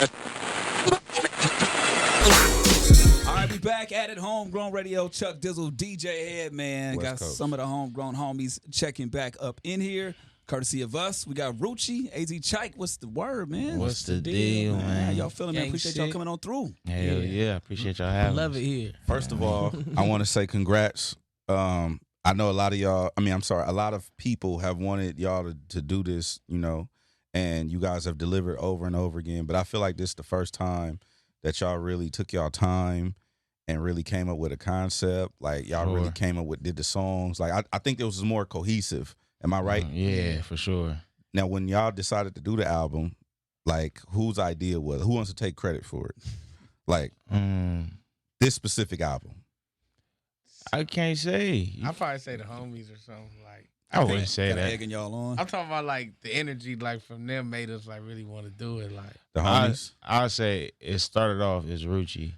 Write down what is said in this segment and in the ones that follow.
All right, we back at it. Homegrown Radio. Chuck Dizzle, DJ Head, man. West Got Coast. some of the homegrown homies checking back up in here. Courtesy of us. We got Rucci AzChike. What's the word, man? What's the deal, man? How y'all feeling, man? Gang Appreciate shit. y'all coming on through. Hell yeah. Appreciate y'all having Love us. it here. First of all, I want to say congrats. I know a lot of y'all, a lot of people have wanted y'all to do this, and you guys have delivered over and over again. But I feel like this is the first time that y'all really took y'all time and really came up with a concept. Like, y'all really came up with, did the songs. Like, I think it was more cohesive. Am I right? Yeah, for sure. Now, when y'all decided to do the album, like, whose idea was it? Who wants to take credit for it? Like, this specific album. I can't say. I probably say the homies or something like. I wouldn't say Kinda that. egging y'all on. I'm talking about like the energy like from them made us like really want to do it like. The homies? I'll say it started off as Rucci,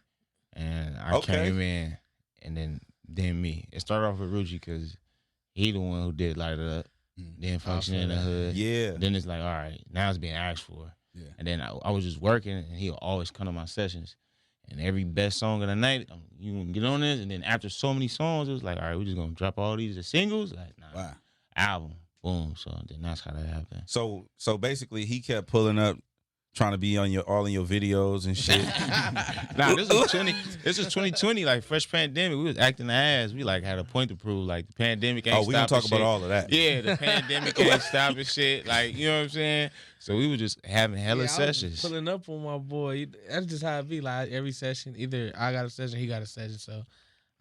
and I came in, and then me. It started off with Rucci because he the one who did Light It Up, then Function in the Hood. Yeah. Then it's like, all right, now it's being asked for. Yeah. And then I was just working, and he'll always come to my sessions. And every best song of the night, you gonna get on this. And then after so many songs, it was like, all right, we're just gonna drop all these as singles. Like, nah, Wow. album, boom. So then that's how that happened. So basically, he kept pulling up, trying to be on all in your videos and shit. Nah, this is 2020, like fresh pandemic. We was acting the ass. We like had a point to prove. Like the pandemic ain't Oh, we gonna talk stopping about shit. all of that. Yeah, the pandemic ain't stopping shit. Like, you know what I'm saying? So we were just having hella I was sessions. pulling up on my boy. That's just how it be. Like every session, either I got a session, he got a session. So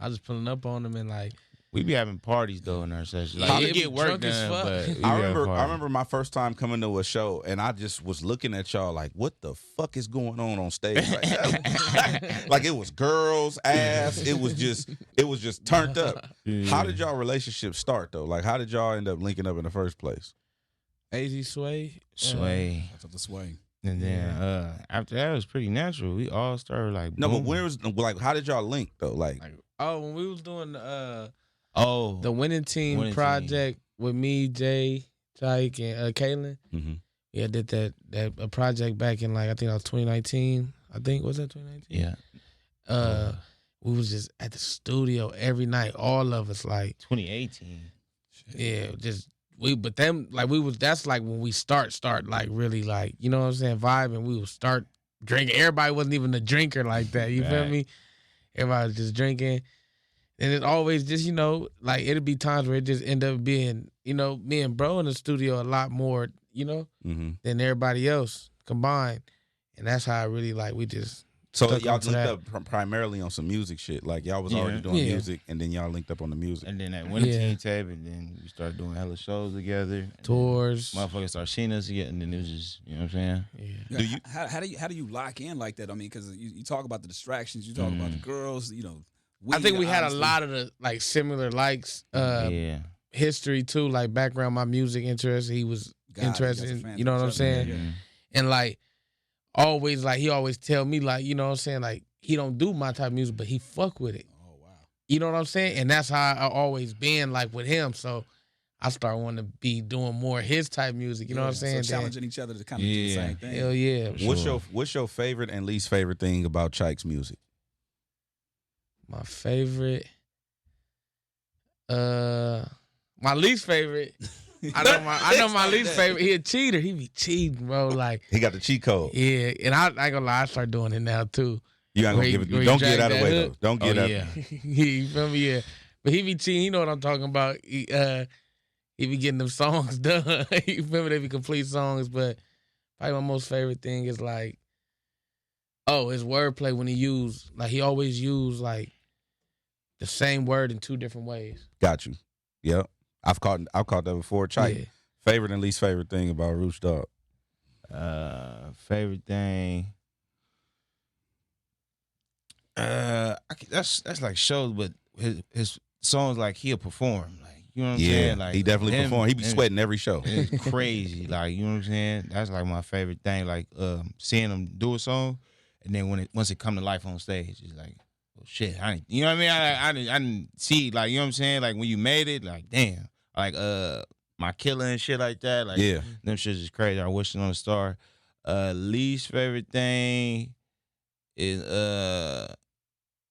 I was just pulling up on him and like. We be having parties though in our sessions. Like, Yeah, we it be get work drunk as done, fuck. but we I have remember parties. I remember my first time coming to a show, and I just was looking at y'all like, what the fuck is going on stage right now? Like, it was girls, ass. It was just turned up. Yeah. How did y'all relationship start though? Like, how did y'all end up linking up in the first place? AZ Sway. Sway. That's up the sway. And then after that, it was pretty natural. We all started like No, but booming. where was like, how did y'all link though? Like, Oh, when we was doing the winning team Winning project with me, Jay, Chike, and Kaylin. mhm. Yeah, I did that project back in like I think that was 2019. I think was that 2019. Yeah, We was just at the studio every night, all of us like 2018. yeah, just but then like that's like when we start like really like you know what I'm saying vibing. We would start drinking. Everybody wasn't even a drinker like that. You feel Right. me? Everybody was just drinking. And it always just, like it'd be times where it just end up being, me and bro in the studio a lot more, Mhm. than everybody else combined. And that's how I really like, we just. So stuck y'all onto linked that. up primarily on some music shit. Like, y'all was already doing Yeah. music, and then y'all linked up on the music. And then that winning Yeah. team tape, and then we started doing hella shows together. And then Tours. motherfuckers started seeing us again, and then it was just, you know what I'm saying? Yeah. Do you- How do you lock in like that? I mean, because you talk about the distractions, you talk about the girls, I think we had a obviously. lot of the like similar likes, Yeah. history too, like background, my music interest. He was Got it. interested You guys are in, fans you know of what I'm each other. saying? Yeah. And like always, like he always tell me, like, you know what I'm saying? Like he don't do my type of music, but he fuck with it. Oh wow. You know what I'm saying? And that's how I always been like with him. So I start wanting to be doing more his type music. You know what I'm saying? So Then- challenging each other to kind of do the Yeah. same thing. Hell yeah. What's your favorite and least favorite thing about Chike's music? My favorite. My least favorite. I know my least favorite. He a cheater. He be cheating, bro. Like, He got the cheat code. yeah. And I ain't gonna lie, I start doing it now too. You ain't Where gonna he- give it. where he Don't get drag out of the that way hook. though. Don't get Oh, out. yeah. You feel me? Yeah. But he be cheating. You know what I'm talking about. He be getting them songs done. You feel me? They be complete songs. But probably my most favorite thing is like, his wordplay when he always use like the same word in two different ways. Got you. Yep. I've caught that before. Chike. Yeah. Favorite and least favorite thing about Roosh Dog. Favorite thing. That's like shows, but his songs like he'll perform, like you know what I'm saying. Like he definitely him- performed. He be him- sweating every show. It's crazy, like you know what I'm saying. That's like my favorite thing, like seeing him do a song, and then once it come to life on stage, it's like, oh shit, you know what I mean. I didn't see, like, you know what I'm saying. Like when you made it, like damn, like my killer and shit like that, like Yeah. them shits is crazy. I wish it on a star. Least favorite thing is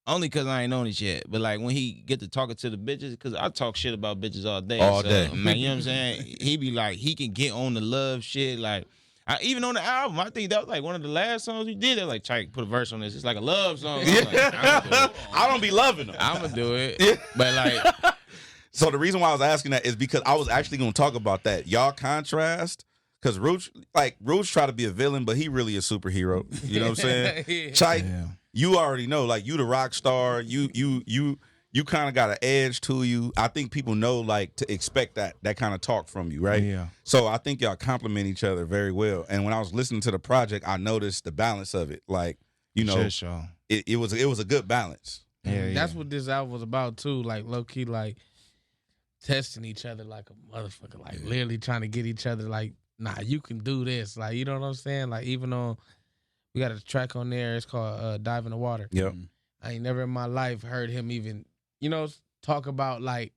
only because I ain't known it yet. But like when he get to talking to the bitches, because I talk shit about bitches all day. All day. Man, you know what I'm saying? He be like, he can get on the love shit. Like, even on the album, I think that was like one of the last songs we did. That like, Chike, put a verse on this. It's like a love song. I'm like, I don't be loving them. I'm gonna do it. But like, So the reason why I was asking that is because I was actually going to talk about that. Y'all contrast, because Rucci try to be a villain, but he really a superhero. You know what I'm saying? Chike, you already know, like, you the rock star. You kind of got an edge to you. I think people know, like, to expect that kind of talk from you, right? Yeah. So I think y'all complement each other very well. And when I was listening to the project, I noticed the balance of it. Like, you know, it was a good balance. Yeah, That's what this album was about too. Like low key, like testing each other like a motherfucker. Like literally trying to get each other. Like, nah, you can do this. Like, you know what I'm saying? Like, even on, we got a track on there. It's called "Dive in the Water." Yep. I ain't never in my life heard him even, you know, talk about like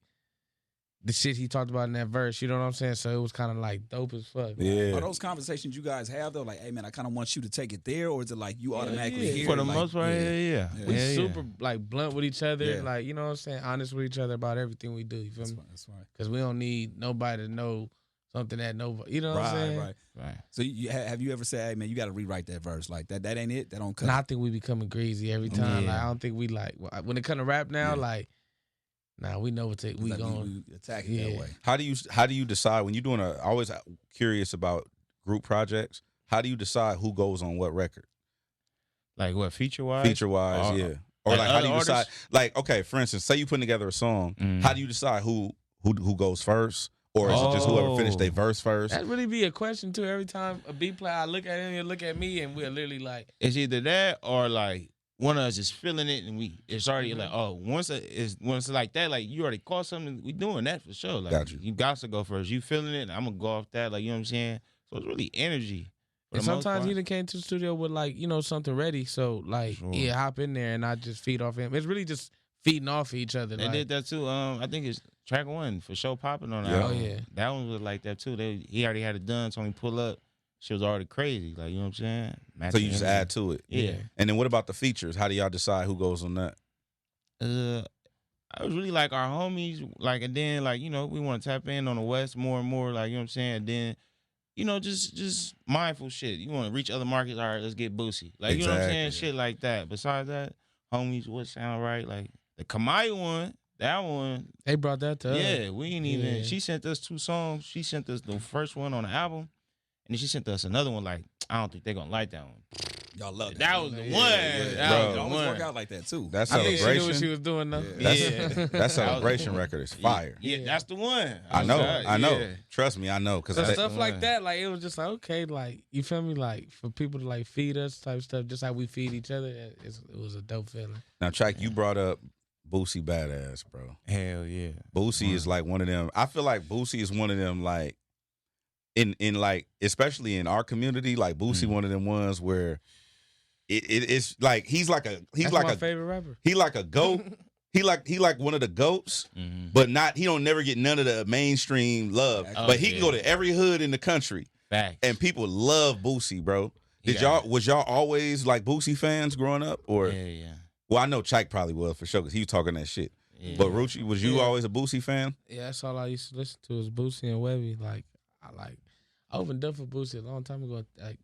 the shit he talked about in that verse. You know what I'm saying? So it was kind of like dope as fuck. Yeah. Are those conversations you guys have though? Like, hey man, I kind of want you to take it there, or is it like you automatically yeah. hear For it, the like, most part, yeah. We super like blunt with each other. Yeah. Like, you know what I'm saying? Honest with each other about everything we do. You feel me? That's right. Because we don't need nobody to know something that nobody, you know what I'm saying? Right. So have you ever said, hey man, you got to rewrite that verse? Like that ain't it. That don't cut. And I think we becoming greasy every time. Yeah. Like, I don't think we like, when it come to rap now, like, nah, we know what we like, going. we attack it that way. How do you decide when you're doing I always curious about group projects? How do you decide who goes on what record? Like what, feature wise? Feature wise, yeah. Or like like how do you other decide? artists? Like, okay, for instance, say you putting together a song. How do you decide who goes first? Or is it just whoever finished their verse first? That really be a question too. Every time a beat play, I look at him, he'll look at me, and we're literally like, It's either that or like one of us is feeling it, and it's already like, oh, once it's like that, like you already caught something, we doing that for sure. Like, Got you. you got to go first. You feeling it, and I'm gonna go off that. Like, you know what I'm saying? So it's really energy. and sometimes he done came to the studio with like, you know, something ready. So like, Sure. hop in there and I just feed off him. It's really just feeding off each other. They like, did that too. I think it's track 1 for sure popping on that. Yeah. album. Oh, yeah. That one was like that too. He already had it done, so when he pull up, she was already crazy. Like, you know what I'm saying? So Matching you just energy. add to it. Yeah. And then what about the features? How do y'all decide who goes on that? I was really like our homies, like, and then like, you know, we want to tap in on the West more and more, like, you know what I'm saying? And then, you know, just mindful shit. You want to reach other markets, all right, let's get Boosie. Like, you know what I'm saying? Exactly. Shit like that. Besides that, homies, what sound right? Like the Kamaya one, that one, they brought that to us. yeah, we ain't even, Yeah. she sent us 2 songs. She sent us the first one on the album, and then she sent us another one, like, I don't think they're going to like that one. Y'all love that. That was the one. Yeah. That Bro. was It the always one. work out like that too. That I think she knew celebration. what she was doing though. Yeah. Yeah. That celebration record is fire. Yeah, that's the one. I know. Yeah. Trust me, I know. Cause So I, stuff like one. that, like it was just like, okay, like, you feel me, like for people to like feed us type stuff, just how we feed each other. It was a dope feeling. now, Chike, you brought up Boosie Badass, bro. Hell yeah. Boosie is like one of them. I feel like Boosie is one of them, like in like, especially in our community, like Boosie one of them ones where it's like he's like That's like my a favorite rapper. he like a goat. he like one of the goats, but not he don't never get none of the mainstream love. Oh, but he yeah. can go to every hood in the country, Facts. and people love Boosie, bro. Yeah. Was y'all always like Boosie fans growing up, or? Yeah. Well, I know Chike probably was for sure because he was talking that shit. Yeah. But Rucci, was you Yeah. always a Boosie fan? Yeah, that's all I used to listen to was Boosie and Webby. Like I opened up for Boosie a long time ago, like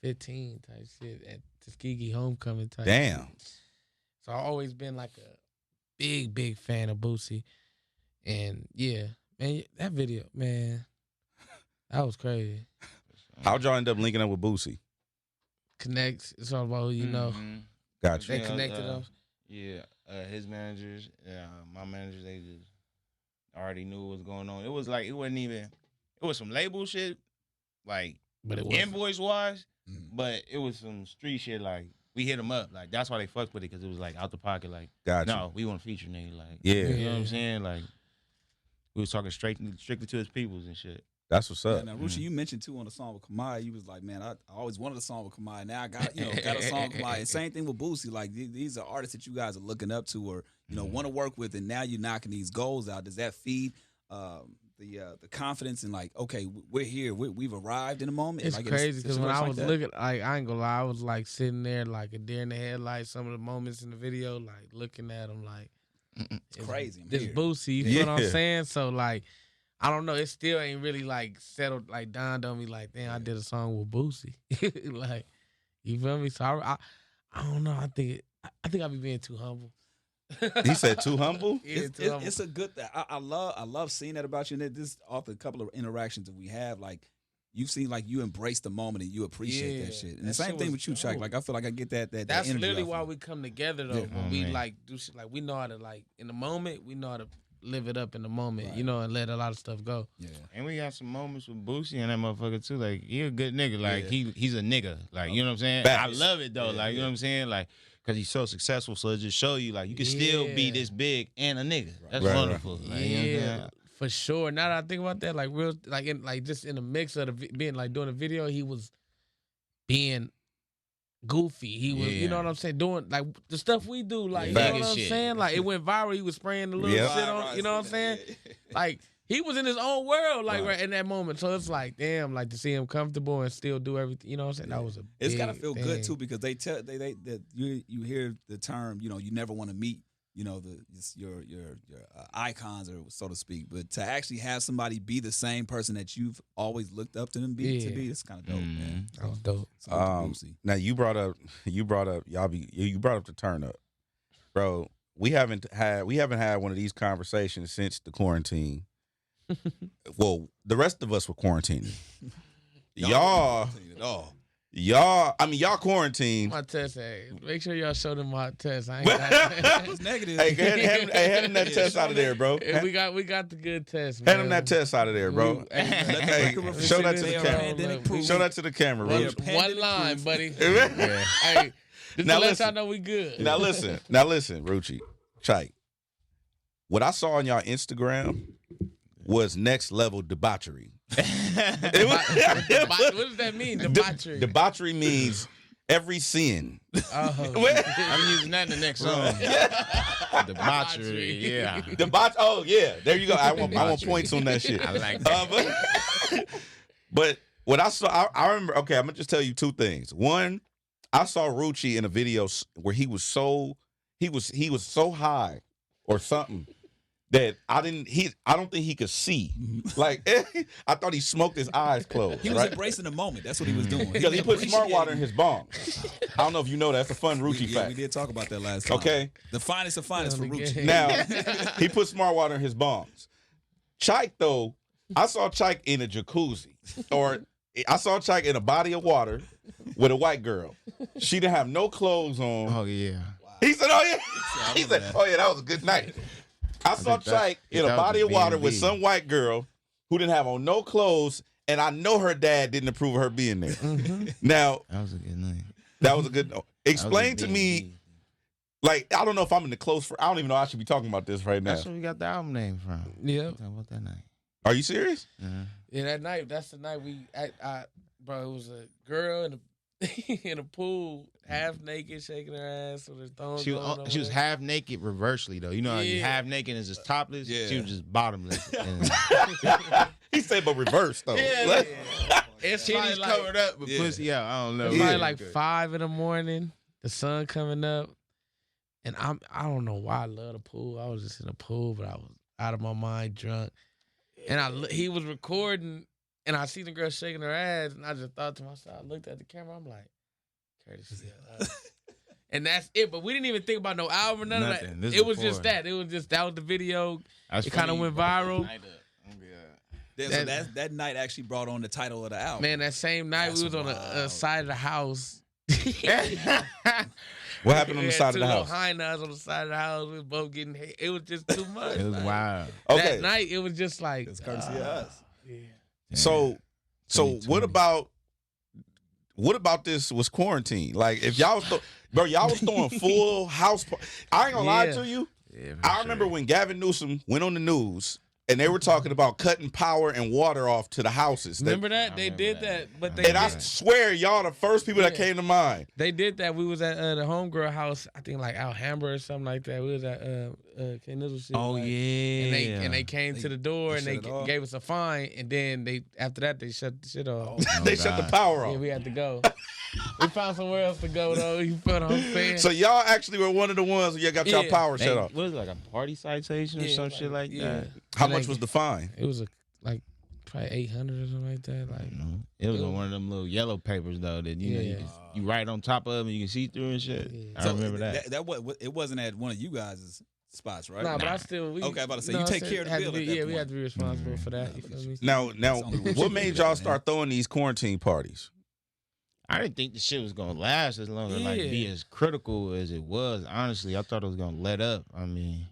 15 type shit at Tuskegee homecoming type. Damn. shit. So I always been like a big fan of Boosie, and yeah, man, that video, man, that was crazy. How'd y'all end up linking up with Boosie? Connects. It's all about who you know. Gotcha. They connected us. Yeah, his managers, my managers, they just already knew what was going on. It was like, it was some label shit, like But it was invoice wise, but it was some street shit. Like, we hit them up, like that's why they fucked with it, because it was like out the pocket. Like, Gotcha. no, we want to feature nigga. Like, Yeah. you know what I'm saying? Like, we was talking strictly to his peoples and shit. That's what's up. Now, Rucci, you mentioned too on the song with Kamaya, you was like, man, I always wanted a song with Kamaya. Now I got a song with Kamaya. Same thing with Boosie. Like these are artists that you guys are looking up to, or want to work with, and now you're knocking these goals out. Does that feed the confidence and like, okay, we're here, we've arrived in a moment. It's like, crazy because when I was like looking, like I ain't gonna lie, I was like sitting there like a deer in the headlights. Some of the moments in the video, like looking at them, like it's crazy. This Boosie, you know what I'm saying? So like, I don't know, it still ain't really like settled, like dawned on me, like damn, I did a song with Boosie, like you feel me? So I don't know. I think I be being too humble. He said too humble. Yeah, it's a good thing. I love seeing that about you. And this off a couple of interactions that we have, like you've seen, like you embrace the moment and you appreciate that shit. And the same thing with you, Chike. Like I feel like I get that. That's energy literally off why you. we come together though. When we like do shit, like we know how to like in the moment. We know how to live it up in the moment, you know, and let a lot of stuff go. Yeah. And we got some moments with Boosie and that motherfucker too. Like he a good nigga. Like he's a nigga. Like you know what I'm saying. Facts. I love it though. Like you know what I'm saying. Like. Because he's so successful, so it just show you like you can still be this big and a nigga. That's wonderful. Like, you know for sure. Now that I think about that, like real, like in like just in the mix of the being like doing a video, he was being goofy. He was, you know what I'm saying, doing like the stuff we do. Like you know what I'm saying. Like it went viral. He was spraying the little shit on. You know what I'm saying? Like. He was in his own world, like right in that moment. So it's like, damn, like to see him comfortable and still do everything. You know what I'm saying? That was a. It's gotta feel thing. good too because they tell that you hear the term, you know, you never want to meet, you know, your icons or so to speak, but to actually have somebody be the same person that you've always looked up to them to be, it's kind of dope, man. That was dope. Now you brought up you brought up the turn up, bro. We haven't had one of these conversations since the quarantine. Well, the rest of us were quarantining. Y'all quarantined. My test, hey, make sure y'all show them my test. I ain't got It's negative. Hey, hand him that test out of there, bro. we got the good test, man. Hand him that test out of there, bro. Hey, show that to the camera. Show that to the camera, bro. One line, buddy. Hey, just to let y'all know we good. Now listen, Rucci, Chike. What I saw on y'all Instagram was next level debauchery. What does that mean? Debauchery. Debauchery means every sin. I'm using that in the next song. Debauchery, yeah. Oh yeah, there you go. I want points on that shit. I like that. But what I saw, I remember. Okay, I'm gonna just tell you two things. One, I saw Rucci in a video where he was so high or something. That I don't think he could see. Like I thought he smoked his eyes closed. He was embracing the moment. That's what he was doing. Because he put smart water in his bong. I don't know if you know that. That's a fun Rucci fact. We did talk about that last time. Okay. The finest of finest for Rucci. Now, he put smart water in his bongs. Chike, though, I saw Chike in a jacuzzi. Or I saw Chike in a body of water with a white girl. She didn't have no clothes on. Oh, yeah. He said, oh, yeah. He said, oh, yeah, that was a good night. I saw Chike in a body of water with some white girl who didn't have on no clothes, and I know her dad didn't approve of her being there. Now, that was a good night. That was a good. Explain to me, like I don't know if I'm in the close. I don't even know I should be talking about this right now. That's where we got the album name from. Yeah. Talk about that night. Are you serious? Yeah, that night. That's the night bro. It was a girl in a pool, half naked, shaking her ass with her thongs. She was half naked reversely though. You know, how you half naked and just topless. Yeah. She was just bottomless. He said, but reverse though. Yeah. It's titties like, covered up, but pussy out. I don't know. It's probably like 5 a.m. The sun coming up, and I don't know why I love the pool. I was just in the pool, but I was out of my mind, drunk, and he was recording. And I see the girl shaking her ass, and I just thought to myself, I looked at the camera, I'm like, Kourtesy of Us. And that's it. But we didn't even think about no album or none of that. It was just that. It was just, that was the video. It kind of went viral. Yeah, so that night actually brought on the title of the album. Man, that same night, we was on the side of the house. What happened on the side of the house? High nuts on the side of the house. We was both getting hate. It was just too much. It was wild. Okay. That night, it was just like. It's Kourtesy of Us. Yeah. So what about this was quarantine? Like if y'all was y'all was throwing full house. I ain't gonna lie to you. Yeah, I remember when Gavin Newsom went on the news and they were talking about cutting power and water off to the houses. Remember that? They did that. But I swear y'all the first people that came to mind. They did that. We was at the homegirl house, I think like Alhambra or something like that. We was at K Nizzle shit. Oh like, yeah. And they came to the door and they shut it off? gave us a fine, and then after that they shut the shit off. They shut the power Yeah, off. we had to go. We found somewhere else to go though. You feel what I'm saying? So y'all actually were one of the ones where you got y'all Yeah. power shut off. What was it, like a party citation or Yeah, some shit like that? How And much they- was the fine? It was probably 800 or something like that. Like It was on one of them little yellow papers though that you know Yeah. you write on top of and you can see through and shit. Yeah. I remember that. It wasn't at one of you guys' spots, right? Nah, but I still. Okay, I'm about to say, no, you I take said care of the had to bill be- at that Yeah, we point. had to be responsible for that. You feel me? Now, only what what you made do, y'all man. start throwing these quarantine parties? I didn't think the shit was gonna last as long as like be Yeah. as critical as it was. Honestly, I thought it was gonna let up. I mean,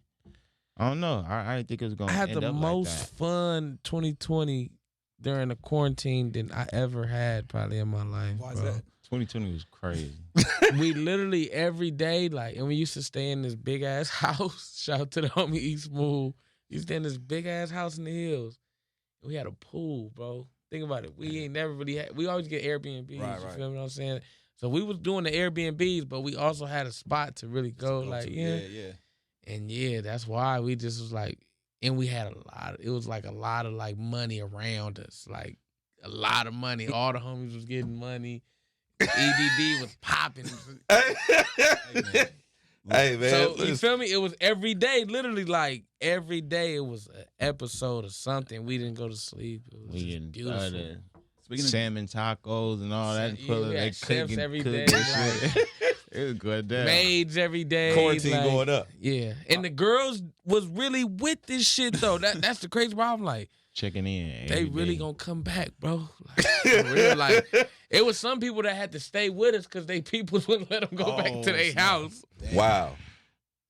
I don't know. I didn't think it was gonna. I had end the up most like that. fun 2020 during the quarantine than I ever had probably in my life. Why is bro. that? 2020 was crazy. We literally every day, like, and we used to stay in this big ass house. Shout out to the homie E Smooth. We used to stay in this big ass house in the hills. We had a pool, bro. Think about it. We ain't never really had. We always get Airbnbs. Right, you right. feel what I'm saying? So we was doing the Airbnbs, but we also had a spot to really go. Like, yeah. And yeah, that's why we just was like, and we had a lot. It was like a lot of like money around us, like a lot of money. All the homies was getting money. EDD was popping. Hey man, So you listen. feel me? It was every day, literally like every day. It was an episode of something. We didn't go to sleep. It was We just getting beautiful. Speaking of salmon tacos and all that. Yeah, Pull we they had chefs cooking every cooking day, shit. It was good down. Maids every day. Quarantine like- going up. Yeah, and the girls was really with this shit though. That's the crazy problem. Like Checking in. they every really day. gonna come back, bro. Like, for real, like it was some people that had to stay with us because they people wouldn't let them go back to their snap. house. Wow.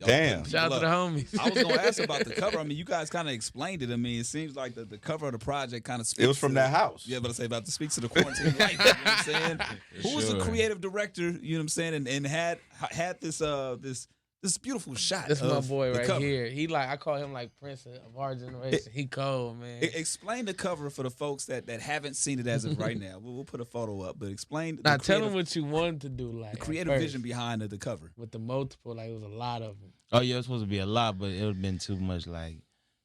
Y'all Damn. putting Shout out to the people up. homies. I was gonna ask about the cover. I mean, you guys kind of explained it. I mean, it seems like the cover of the project kind of speaks. It was from to that house. Yeah, but I say about to speak to the quarantine life. You know what I'm saying? Who was the Sure. creative director? You know what I'm saying? And had this this beautiful shot. This is my of boy the right cover. here. He like I call him like Prince of our generation. He cold, man. Explain the cover for the folks that haven't seen it as of right now. We'll put a photo up, but explain Now the tell creative, him what you wanted to do, like the at creative first. vision behind the cover. with the multiple. Like it was a lot of them. Oh yeah, it was supposed to be a lot, but it would have been too much like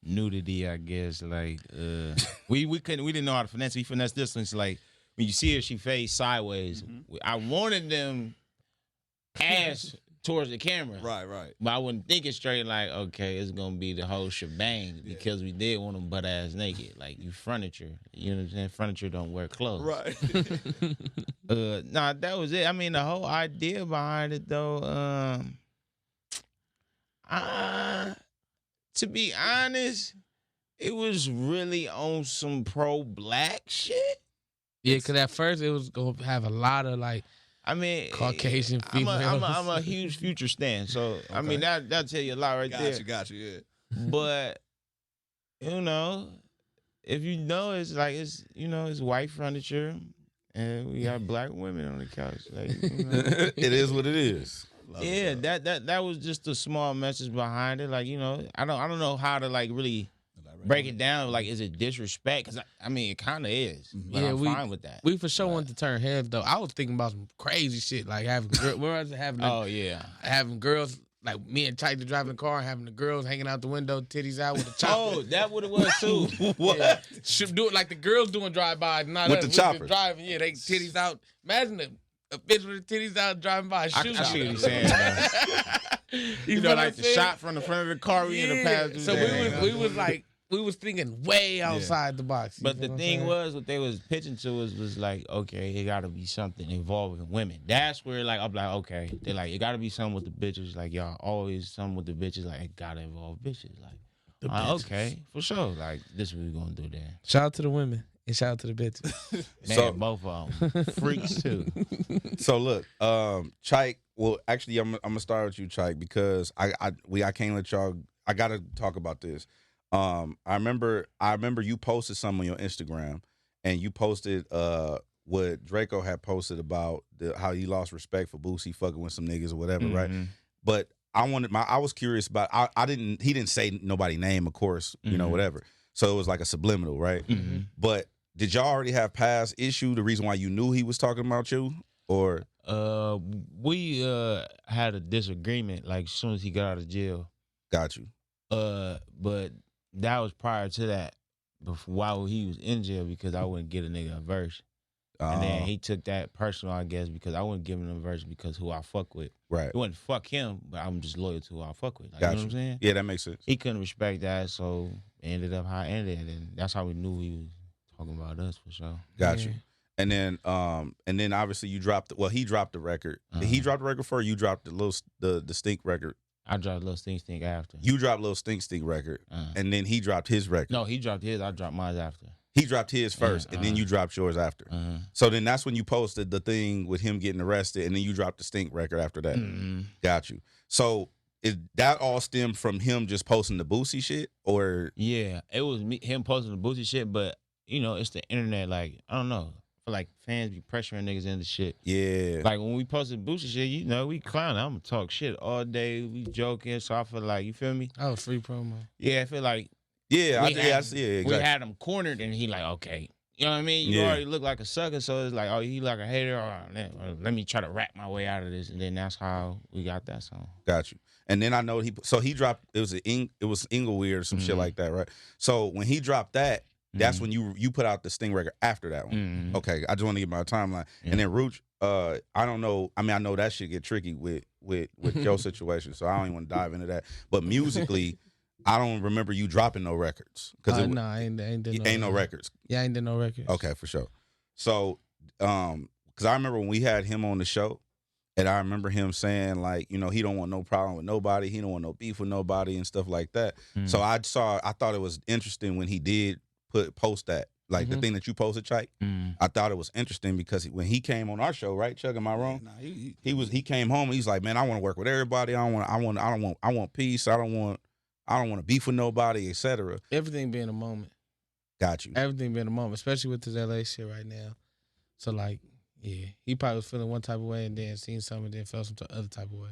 nudity, I guess. Like we didn't know how to finesse. We finessed this one. It's like when you see her, she face sideways. I wanted them ass towards the camera. Right. But I wasn't thinking straight like, okay, it's gonna be the whole shebang because we did want them butt ass naked. Like you furniture. You know what I'm saying? Furniture don't wear clothes. Right. Nah, that was it. I mean, the whole idea behind it though, to be honest, it was really on some pro-black shit. Yeah, because at first it was gonna have a lot of like I mean, Caucasian I'm females. a huge Future stan, so I mean that'll tell you a lot right there. Got you. Yeah. But you know, if you know, it's like it's white furniture, and we got black women on the couch. Like, you know. It is what it is. Love Yeah, it, that was just a small message behind it. Like, you know, I don't know how to like really break it down. Like, is it disrespect? Because I mean, it kind of is. But Yeah, I'm we- fine with that. we for sure wanted to turn heads though. I was thinking about some crazy shit like having girls, having Oh yeah. having girls like me and Chike driving the car, and having the girls hanging out the window, titties out with the chopper. Oh, that what it was too. What? Yeah. Should do it like the girls doing drive-by, not With us. the We just choppers. driving. Yeah, they titties out. Imagine a bitch with the titties out driving by. I Shooting. see what you're saying. Man. You know, what like I'm the saying? shot from the front of the car, we in the passenger. So seat. we was like we was thinking way outside the box. You But feel the what I'm thing saying? was, what they was pitching to us was like, okay, it got to be something involving women. That's where, like, I'm like, okay. They're like, it got to be something with the bitches. Like, y'all always something with the bitches. Like, it got to involve bitches. Like, okay, for sure. Like, this is what we going to do then. Shout out to the women and shout out to the bitches. Man, So- both of them. Freaks, too. So look, Chike. Well, actually, I'm gonna start with you, Chike, because I can't let y'all. I gotta talk about this. I remember you posted something on your Instagram, and you posted what Drakeo had posted about how he lost respect for Boosie fucking with some niggas or whatever, right? Mhm. But I was curious about. He didn't say nobody name, of course, you know, Mhm. whatever. So it was like a subliminal, right? Mhm. But did y'all already have past issue? The reason why you knew he was talking about you, or We had a disagreement, like, as soon as he got out of jail. got you? But that was prior to that, before while he was in jail, because I wouldn't get a nigga a verse. And then he took that personal, I guess, because I wouldn't give him a verse because who I fuck with. Right. It wasn't fuck him, but I'm just loyal to who I fuck with. Like, Gotcha. you know what I'm saying? Yeah, that makes sense. He couldn't respect that, so it ended up how it ended, and that's how we knew he was talking about us for sure. Got you. And then obviously you dropped. Well, he dropped the record. Did he drop the record for you? Dropped the Stink record. I dropped Lil Stink after. You dropped Lil Stink record, and then he dropped his record. No, he dropped his. I dropped mine after. He dropped his first, and then you dropped yours after. So then that's when you posted the thing with him getting arrested, and then you dropped the Stink record after that. Got you. So is that all stemmed from him just posting the Boosie shit, or? Yeah, it was him posting the Boosie shit, but you know, it's the internet. Like, I don't know. I feel like fans be pressuring niggas into shit. Yeah. Like when we posted Boosie shit, you know, we clowning. I'm gonna talk shit all day. We joking. So I feel like, you feel me? Oh, free promo. Yeah, I feel like. Yeah, exactly. We had him cornered, and he like, okay. You know what I mean? You already look like a sucker, so it's like, oh, he like a hater. Let me try to rap my way out of this, and then that's how we got that song. Got you. And then I know he dropped. It was Inglewood or some shit like that, right? So when he dropped that, that's when you put out the Sting record after that one. Okay, I just want to get my timeline. And then Rucci, I don't know. I mean, I know that shit get tricky with your situation, so I don't even want to dive into that. But musically, I don't remember you dropping no records. No, I ain't did no records. Yeah, I ain't did no records. Okay, for sure. So, because I remember when we had him on the show, and I remember him saying, like, you know, he don't want no problem with nobody. He don't want no beef with nobody and stuff like that. So I thought it was interesting when he did post that. Like the thing that you posted, Chike. I thought it was interesting because when he came on our show, right, Chuck? Am I wrong? Nah, he came home and he's like, man, I want to work with everybody. I want peace. I don't want to beef with nobody, etc. Everything being a moment. Got you. Everything being a moment, especially with this LA shit right now. So like, yeah, he probably was feeling one type of way and then seen something and then felt some other type of way.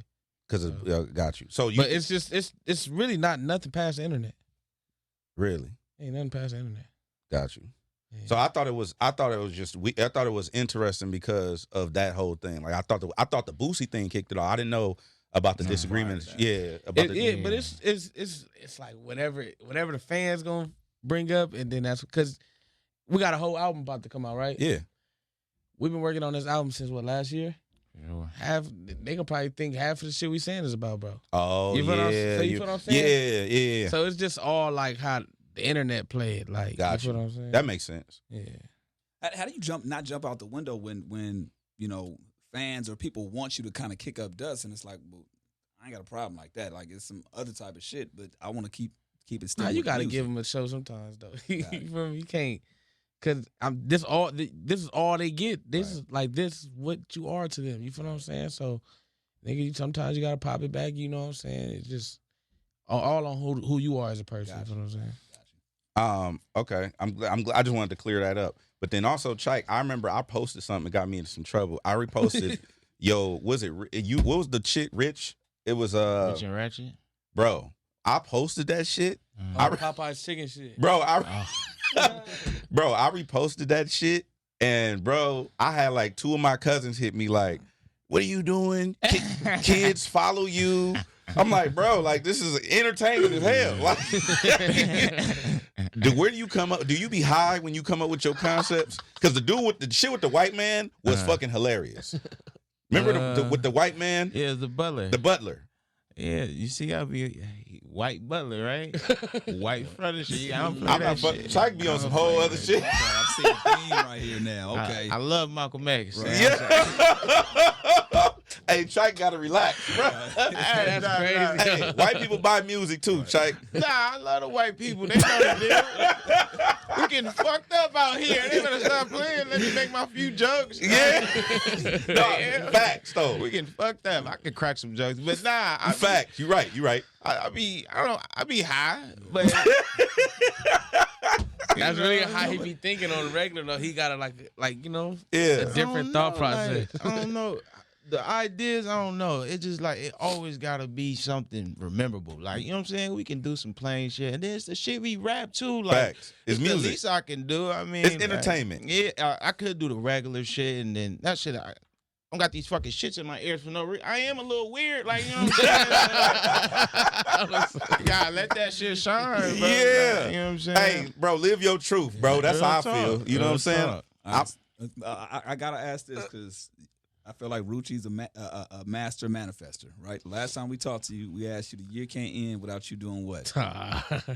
Because got you. So but it's just it's really not nothing past the internet. Really? Ain't nothing past the internet. Got you. Yeah. So I thought it was interesting because of that whole thing. Like I thought the Boosie thing kicked it off. I didn't know about the disagreements. Yeah, about but it's like whatever the fans gonna bring up, and then that's because we got a whole album about to come out, right? Yeah. We've been working on this album since last year? Yeah. They can probably think half of the shit we saying is about, bro. Oh, you feel what I'm saying? Yeah. So it's just all like how the internet played. Like, Got you feel what I'm saying? That makes sense. Yeah. How do you not jump out the window when you know fans or people want you to kind of kick up dust, and it's like, well, I ain't got a problem like that. Like it's some other type of shit, but I want to keep it still. Nah, you got to music. give them a show sometimes, though. You feel me? You can't, cause this is all they get. This is like this what you are to them. You feel what I'm saying? So, nigga, sometimes you gotta pop it back. You know what I'm saying? It's just all on who you are as a person. You feel what I'm saying? Okay. I'm glad. I just wanted to clear that up. But then also, Chike, I remember I posted something that got me into some trouble. I reposted, what was the shit, Rich? It was Rich and Ratchet? Bro, I posted that shit. Popeye's chicken shit. Bro, bro, I reposted that shit, and bro, I had like two of my cousins hit me like, "What are you doing? Kids follow you." I'm like, bro, like this is entertaining as hell. Like, where do you come up? Do you be high when you come up with your concepts? Because the dude with the shit with the white man was fucking hilarious. Remember with the white man? Yeah, the butler. The butler. Yeah, you see, I be white butler, right? White front of shit. I'm not fucking. Chike be on some whole other shit. Okay, I see a theme right here now. Okay, I love Malcolm X. Right. Yeah. Hey, Chike gotta relax, bro. That's crazy. Hey, white people buy music too, Chike. Nah, I love the white people. They know the deal. We getting fucked up out here. They better stop playing. Let me make my few jokes. Yeah. No, facts though. We getting fucked up. I can crack some jokes, but nah. Facts. You right. I be high, but that's really how he be thinking on the regular though. He got like you know, a different thought process. Like, I don't know. The ideas, I don't know. It's just like it always gotta be something memorable. Like, you know what I'm saying? We can do some plain shit. And then it's the shit we rap too. Like facts. It's music. The least I can do. I mean, it's entertainment. Like, yeah, I could do the regular shit and then that shit I got these fucking shits in my ears for no reason. I am a little weird, like, you know what I'm saying? God, let that shit shine, bro. Yeah. You know what I'm saying? Hey, bro, live your truth, bro. That's how I feel. You know what I'm saying? I gotta ask this because I feel like Rucci's a master manifester, right? Last time we talked to you, we asked you the year can't end without you doing what?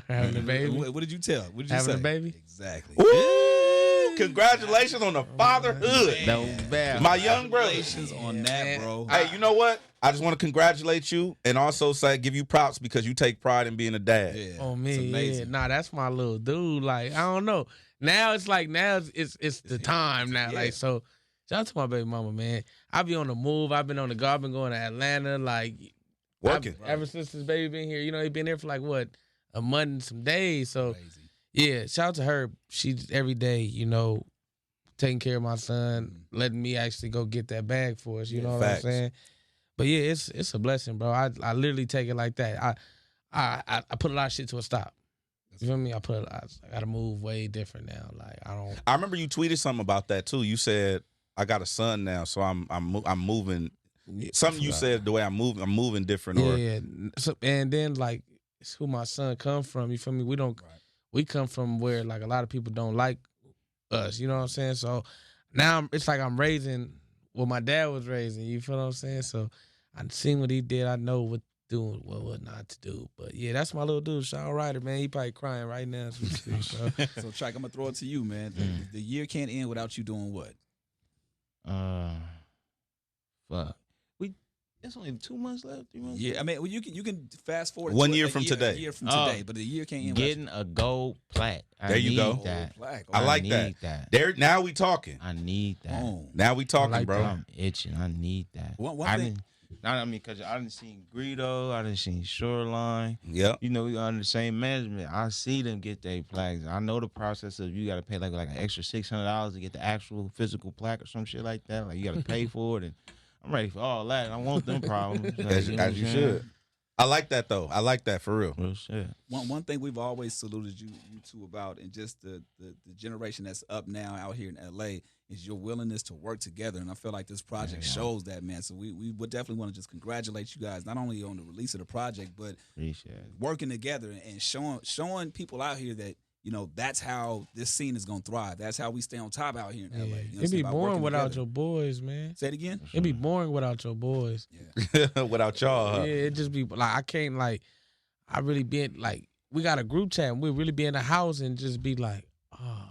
Having a baby. What did you tell? What did you Having say? a baby. Exactly. Woo! Congratulations on the fatherhood. No bad. My young brother. Congratulations on that, bro. Hey, you know what? I just want to congratulate you and also say give you props because you take pride in being a dad. Yeah, Oh me, it's amazing. yeah. Nah, that's my little dude. Like, I don't know. Now it's like it's the time now. Yeah. Like, so shout out to my baby mama, man. I be on the move. I've been on the go. I've been going to Atlanta, like Working. ever since this baby been here. You know, he been here for like what, a month and some days. So Crazy. yeah, shout out to her. She's every day, you know, taking care of my son, letting me actually go get that bag for us. You know what Facts. I'm saying? But yeah, it's a blessing, bro. I literally take it like that. I put a lot of shit to a stop. You feel me? I gotta move way different now. Like I remember you tweeted something about that too. You said I got a son now, so I'm moving. Something you said the way I'm moving different. Yeah. So, and then like it's who my son come from. You feel me? We come from where like a lot of people don't like us. You know what I'm saying? So now it's like I'm raising what my dad was raising. You feel what I'm saying? So I seen what he did. I know what doing, what not to do. But yeah, that's my little dude, Sean Ryder, man. He probably crying right now as we speak, bro. So Chike, I'm gonna throw it to you, man. The year can't end without you doing what? Fuck. It's only 2 months left, 3 months. Yeah, I mean, well, you can fast forward 1 to year a from year, today. A year from today, but the year can't end. Getting a gold plat. There you go. Need that. Plaque. I like need that. There now we talking. I need that. Boom. Now we talking, like bro. I'm itching. I need that. One thing. Because I didn't seen Greedo, I didn't seen Shoreline. Yep. You know, we under the same management. I see them get their plaques. I know the process of you got to pay like an extra $600 to get the actual physical plaque or some shit like that. Like you got to pay for it, and I'm ready for all that. I want them problems. Like, As you know you what I'm should. saying? I like that though. I like that for real. Real shit. One thing we've always saluted you two about, and just the generation that's up now out here in LA, is your willingness to work together. And I feel like this project shows that, man. So we would definitely want to just congratulate you guys, not only on the release of the project, but Appreciate it. working together and showing people out here that, you know, that's how this scene is gonna thrive. That's how we stay on top out here in LA. You know what I'm It'd be saying? By boring working without together. your boys, man. Say it again. It'd be boring without your boys. Without y'all. Yeah, it just be like I can't like I really be in, like we got a group chat and we really be in the house and just be like, oh,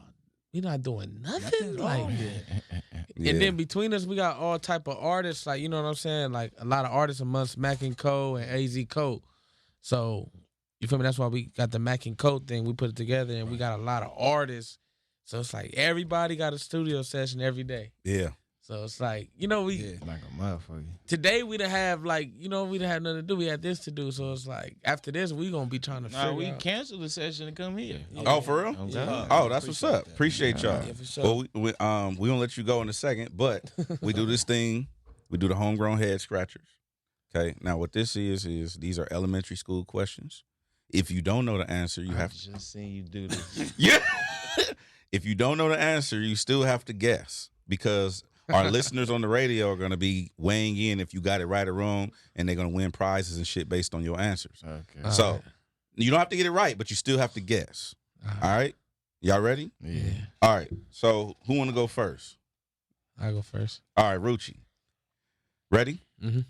we not doing nothing like that. Yeah. And then between us, we got all type of artists, like, you know what I'm saying? Like a lot of artists amongst Mac and Co and AZ Co. So you feel me? That's why we got the Mac and Co thing. We put it together and we got a lot of artists. So it's like everybody got a studio session every day. Yeah. So it's like, you know, Like a motherfucker. today we done have like, you know, we done have nothing to do. We had this to do. So it's like after this, we gonna be trying to figure We out. canceled the session to come here. Oh, for real? Okay. Oh, that's what's up. Appreciate y'all. Yeah, for sure. Well, we gonna let you go in a second, but we do this thing. We do the homegrown head scratchers. Okay. Now, what this is these are elementary school questions. If you don't know the answer, you have to. Just seen you do this. Yeah. If you don't know the answer, you still have to guess because our listeners on the radio are going to be weighing in if you got it right or wrong, and they're going to win prizes and shit based on your answers. Okay. So right. you don't have to get it right, but you still have to guess. All right? Y'all ready? Yeah. All right. So who want to go first? I go first. All right, Rucci. Ready? Mm-hmm.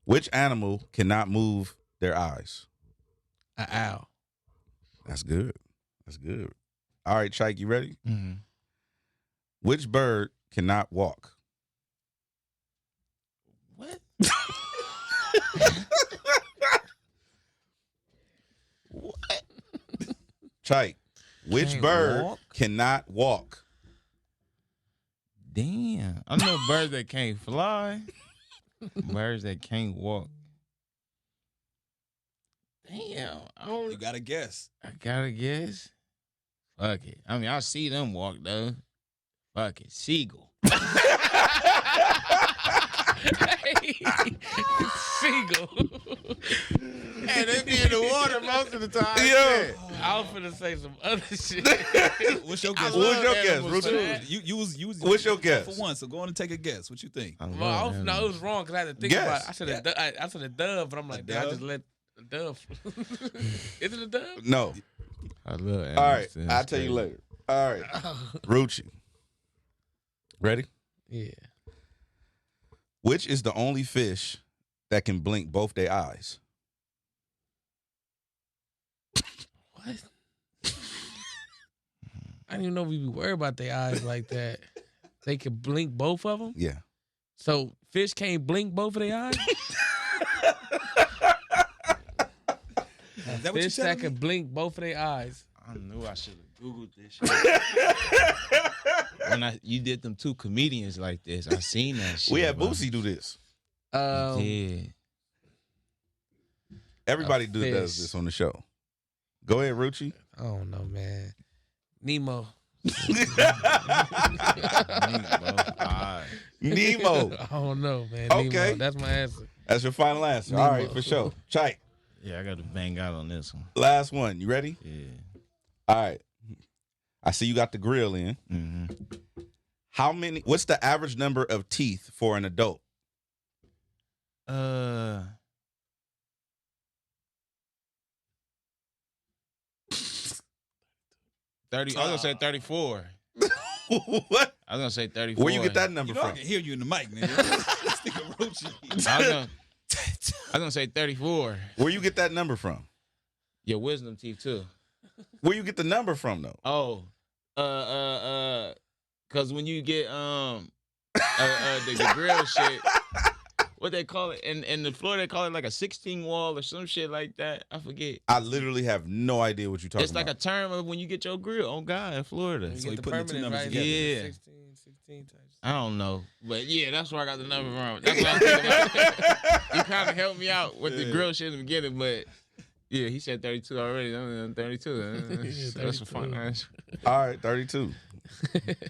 Which animal cannot move their eyes? An owl. That's good. That's good. All right, Chike, you ready? Mm-hmm. Which bird cannot walk? What? What? Chike, which Can't bird walk? cannot walk? Damn. I know birds that can't fly. Birds that can't walk. Damn. You gotta guess. I gotta guess. Fuck it. I mean, I see them walk though. Fuck it. Seagull. Seagull. Hey, they be in the water most of the time. Yeah. I was finna say some other shit. What's your guess? What's your guess, animals, Rucci? man. You was What's your for guess? one, so go on and take a guess. What you think? Well, no, it was wrong because I had to think Guess. about it. I said a dove, but I'm like, I dove? just let a dove. Is it a dove? No. I love animals. All right, That's I'll tell you crazy. later. All right, Rucci. Ready? Yeah. Which is the only fish that can blink both their eyes? What? I didn't even know we be worried about their eyes like that. They can blink both of them? Yeah. So fish can't blink both of their eyes? Is that what you Fish said? that can blink both of their eyes. I knew I should have Googled this shit. When you did them two comedians like this, I seen that shit. We had bro. Boosie do this. Yeah. Everybody A does fish. this on the show. Go ahead, Rucci. I don't know, man. Nemo. Nemo. I don't know, man. Okay. Nemo. That's my answer. That's your final answer. Nemo. All right, for sure. Chike, Yeah, I got to bang out on this one. last one. You ready? Yeah. All right. I see you got the grill in. Mm-hmm. What's the average number of teeth for an adult? 30. I was gonna say 34. What? I was gonna say 34. Where you get that number You know I from? can hear you in the mic, nigga. This nigga Rucci. I was gonna say 34. Where you get that number from? Your wisdom teeth too. Where you get the number from, though? Oh, cause when you get the grill shit, what they call it in the Florida, they call it like a 16 wall or some shit like that. I forget. I literally have no idea what you're talking It's like a about. term of when you get your grill on God in Florida. So You he get the putting the two permanent, numbers right? together. Yeah. 16 types. I don't know, but yeah, that's where I got the number from. That's what I'm thinking about. You kind of helped me out with the grill shit in the beginning, but yeah, he said 32 already. I'm 32. So that's a fun answer. All right, 32.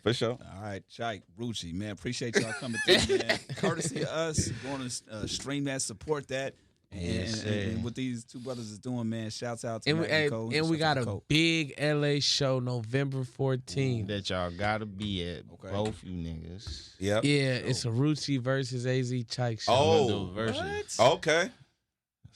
For sure. All right, Chike, Rucci, man, appreciate y'all coming through, man. Courtesy of us, going to stream that, support that, and what these two brothers is doing, man. Shouts out to And Matt and Cole. we got a Cole. big LA show November 14th. That y'all gotta be at, Okay. both you niggas. Yep. Yeah, it's a Rucci versus AzChike show. Oh, Versus. okay.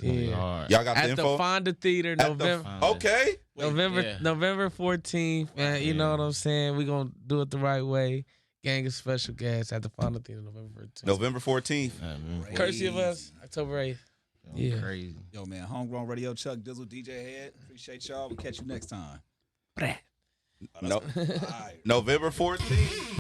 Yeah. Hard. Y'all got the At info? the Fonda Theater, At the- November. Okay. November 14th, man. You know what I'm saying? We're going to do it the right way. Gang of special guests at the Fonda Theater, November 14th. November 14th. Courtesy of us, October 8th. Yeah. Crazy. Yo, man, Homegrown Radio, Chuck, Dizzle, DJ Head. Appreciate y'all. We'll catch you next time. Plat. No. All right. November 14th.